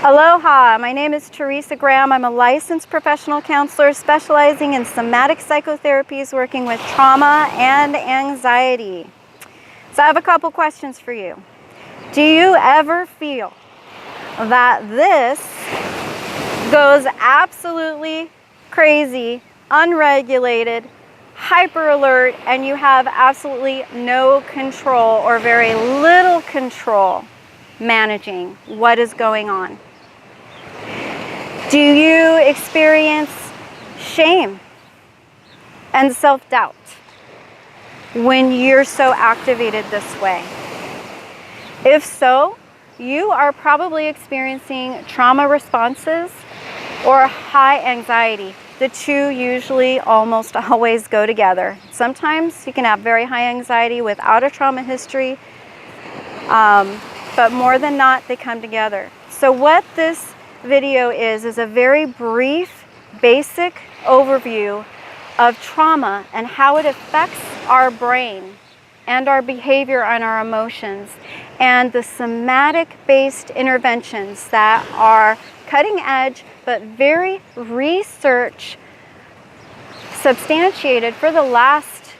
Aloha, my name is Teresa Graham. I'm a licensed professional counselor specializing in somatic psychotherapies working with trauma and anxiety. So I have a couple questions for you. Do you ever feel that this goes absolutely crazy, unregulated, hyper alert, and you have absolutely no control or very little control managing what is going on? Do you experience shame and self-doubt when you're so activated this way? If so, you are probably experiencing trauma responses or high anxiety. The two usually almost always go together. Sometimes you can have very high anxiety without a trauma history, but more than not, they come together. So what this video is a very brief, basic overview of trauma and how it affects our brain and our behavior and our emotions, and the somatic-based interventions that are cutting edge but very research substantiated for the last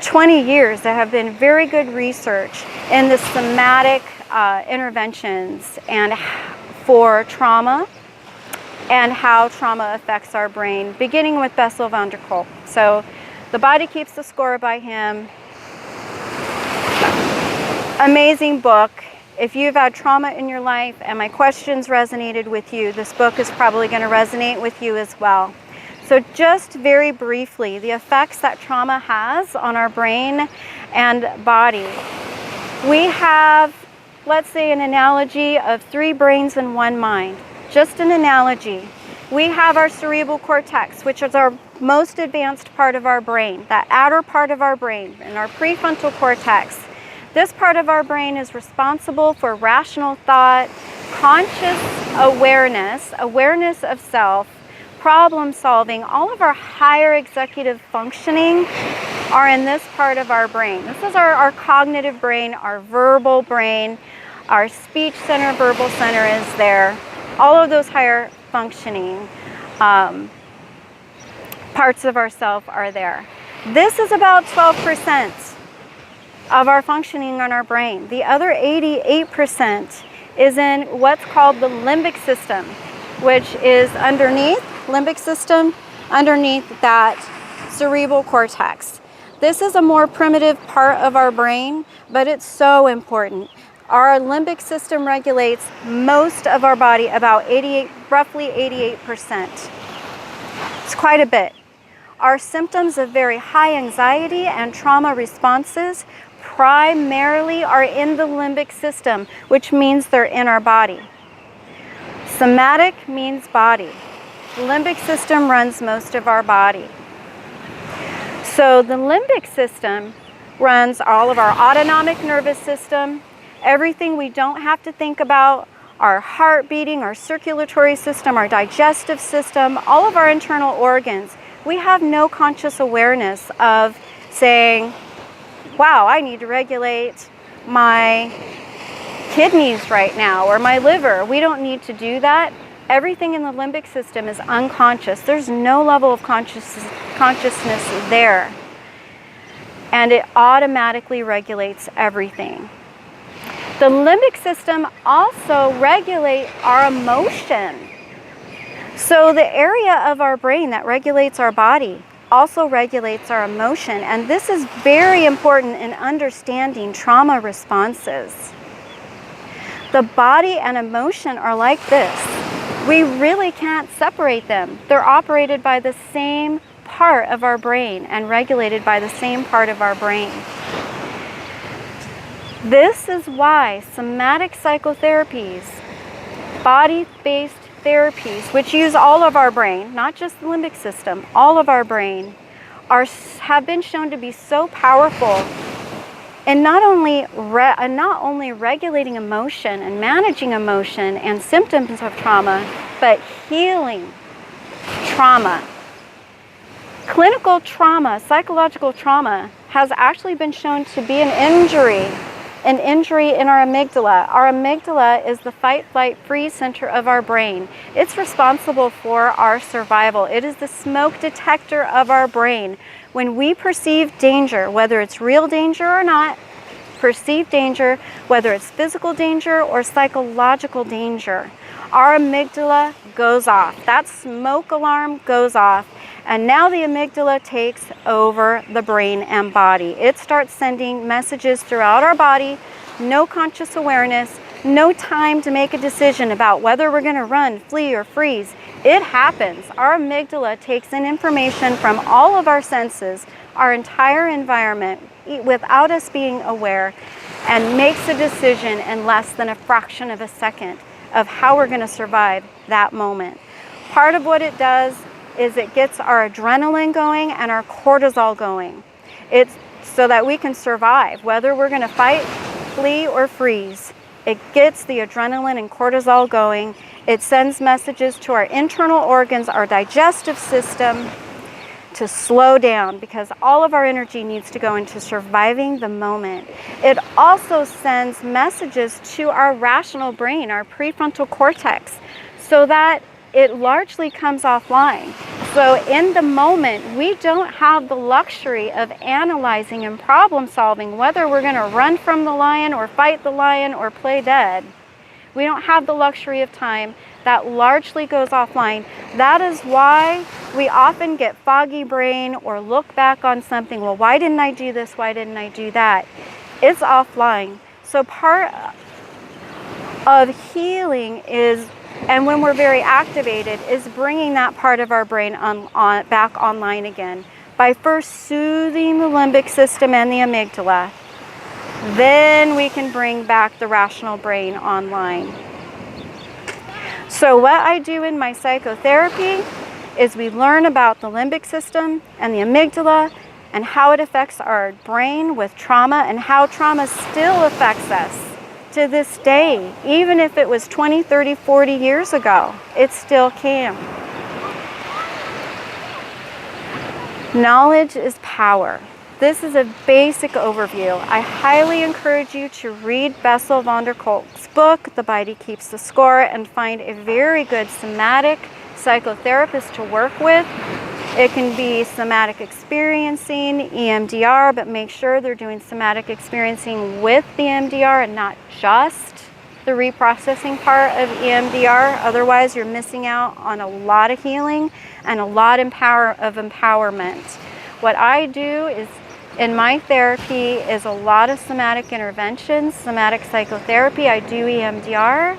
20 years. There have been very good research in the somatic interventions and for trauma and how trauma affects our brain, beginning with Bessel van der Kolk. So The Body Keeps the Score by him. Amazing book. If you've had trauma in your life and my questions resonated with you, this book is probably going to resonate with you as well. So just very briefly, the effects that trauma has on our brain and body. We have, let's say, an analogy of 3 brains and 1 mind. Just an analogy. We have our cerebral cortex, which is our most advanced part of our brain, that outer part of our brain, and our prefrontal cortex. This part of our brain is responsible for rational thought, conscious awareness, awareness of self, problem solving. All of our higher executive functioning are in this part of our brain. This is our cognitive brain, our verbal brain, our speech center, verbal center is there. All of those higher functioning parts of ourself are there. This is about 12% of our functioning on our brain. The other 88% is in what's called the limbic system, which is underneath limbic system, underneath that cerebral cortex. This is a more primitive part of our brain, but it's so important. Our limbic system regulates most of our body, about roughly 88%. It's quite a bit. Our symptoms of very high anxiety and trauma responses primarily are in the limbic system, which means they're in our body. Somatic means body. The limbic system runs most of our body. So the limbic system runs all of our autonomic nervous system, everything we don't have to think about, our heart beating, our circulatory system, our digestive system, all of our internal organs. We have no conscious awareness of saying, wow, I need to regulate my kidneys right now or my liver. We don't need to do that. Everything in the limbic system is unconscious. There's no level of consciousness there. And it automatically regulates everything. The limbic system also regulates our emotion. So the area of our brain that regulates our body also regulates our emotion. And this is very important in understanding trauma responses. The body and emotion are like this. We really can't separate them. They're operated by the same part of our brain and regulated by the same part of our brain. This is why somatic psychotherapies, body-based therapies, which use all of our brain, not just the limbic system, all of our brain, have been shown to be so powerful in not only regulating emotion and managing emotion and symptoms of trauma, but healing trauma. Clinical trauma, psychological trauma, has actually been shown to be an injury an injury in our amygdala. Our amygdala is the fight, flight, freeze center of our brain. It's responsible for our survival. It is the smoke detector of our brain. When we perceive danger, whether it's real danger or not, perceived danger, whether it's physical danger or psychological danger, our amygdala goes off. That smoke alarm goes off. And now the amygdala takes over the brain and body. It starts sending messages throughout our body, no conscious awareness, no time to make a decision about whether we're going to run, flee, or freeze. It happens. Our amygdala takes in information from all of our senses, our entire environment, without us being aware, and makes a decision in less than a fraction of a second of how we're going to survive that moment. Part of what it does is it gets our adrenaline going and our cortisol going. It's so that we can survive, whether we're going to fight, flee, or freeze. It gets the adrenaline and cortisol going. It sends messages to our internal organs, our digestive system, to slow down, because all of our energy needs to go into surviving the moment. It also sends messages to our rational brain, our prefrontal cortex, so that it largely comes offline. So in the moment, we don't have the luxury of analyzing and problem solving whether we're going to run from the lion or fight the lion or play dead. We don't have the luxury of time. That largely goes offline. That is why we often get foggy brain or look back on something. Well, why didn't I do this? Why didn't I do that? It's offline. So part of healing is, and when we're very activated, is bringing that part of our brain back online again by first soothing the limbic system and the amygdala. Then we can bring back the rational brain online. So what I do in my psychotherapy is we learn about the limbic system and the amygdala and how it affects our brain with trauma, and how trauma still affects us to this day. Even if it was 20, 30, 40 years ago, it still can. Knowledge is power. This is a basic overview. I highly encourage you to read Bessel van der Kolk's book, The Body Keeps the Score, and find a very good somatic psychotherapist to work with. It can be somatic experiencing, EMDR, but make sure they're doing somatic experiencing with the EMDR and not just the reprocessing part of EMDR. Otherwise, you're missing out on a lot of healing and a lot of empowerment. What I do is, in my therapy, is a lot of somatic interventions, somatic psychotherapy. I do EMDR,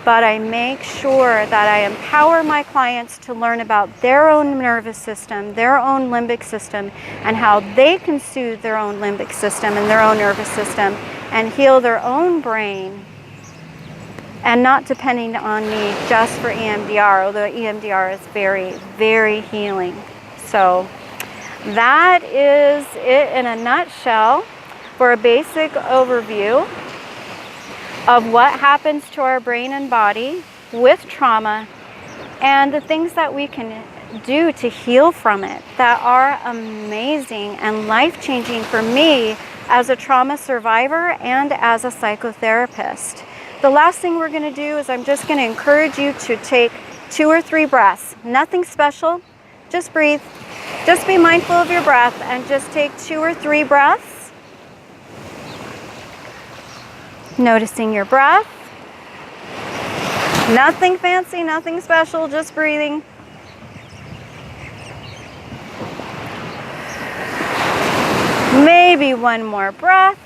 but I make sure that I empower my clients to learn about their own nervous system, their own limbic system, and how they can soothe their own limbic system and their own nervous system and heal their own brain, and not depending on me just for EMDR, although EMDR is very, very healing. So that is it in a nutshell for a basic overview of what happens to our brain and body with trauma and the things that we can do to heal from it that are amazing and life-changing for me as a trauma survivor and as a psychotherapist. The last thing we're going to do is I'm just going to encourage you to take 2 or 3 breaths. Nothing special, just breathe. Just be mindful of your breath and just take 2 or 3 breaths. Noticing your breath. Nothing fancy, nothing special, just breathing. Maybe one more breath.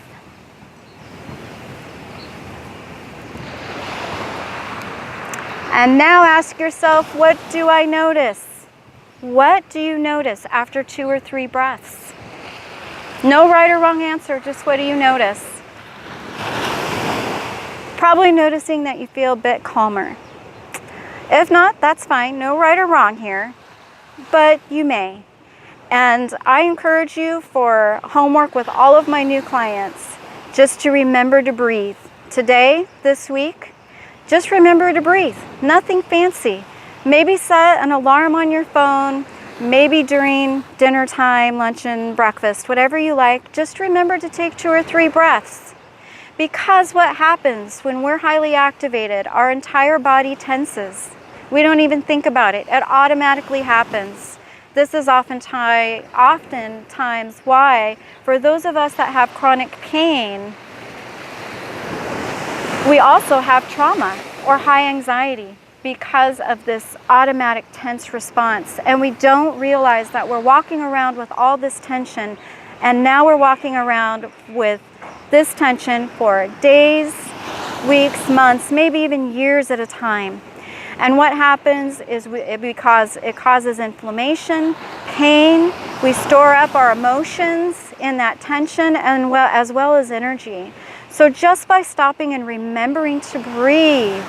And now ask yourself, what do I notice? What do you notice after 2 or 3 breaths? No right or wrong answer, just what do you notice? Probably noticing that you feel a bit calmer. If not, that's fine. No right or wrong here, but you may. And I encourage you for homework with all of my new clients just to remember to breathe. Today, this week, just remember to breathe. Nothing fancy. Maybe set an alarm on your phone, maybe during dinner time, luncheon, breakfast, whatever you like. Just remember to take 2 or 3 breaths. Because what happens when we're highly activated, our entire body tenses. We don't even think about it. It automatically happens. This is oftentimes why, for those of us that have chronic pain, we also have trauma or high anxiety because of this automatic tense response. And we don't realize that we're walking around with all this tension, and now we're walking around with this tension for days, weeks, months, maybe even years at a time. And what happens is because it causes inflammation, pain, we store up our emotions in that tension, and as well as energy. So just by stopping and remembering to breathe,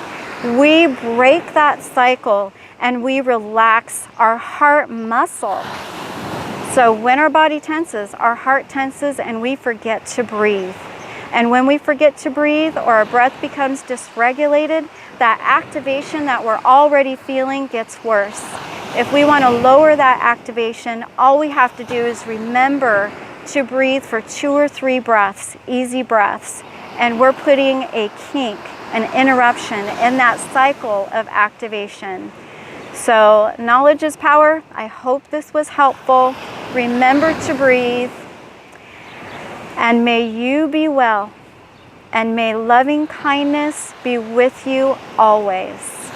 we break that cycle and we relax our heart muscle. So when our body tenses, our heart tenses, and we forget to breathe. And when we forget to breathe or our breath becomes dysregulated, that activation that we're already feeling gets worse. If we want to lower that activation, all we have to do is remember to breathe for 2 or 3 breaths, easy breaths. And we're putting a kink, an interruption in that cycle of activation. So knowledge is power. I hope this was helpful. Remember to breathe. And may you be well, and may loving kindness be with you always.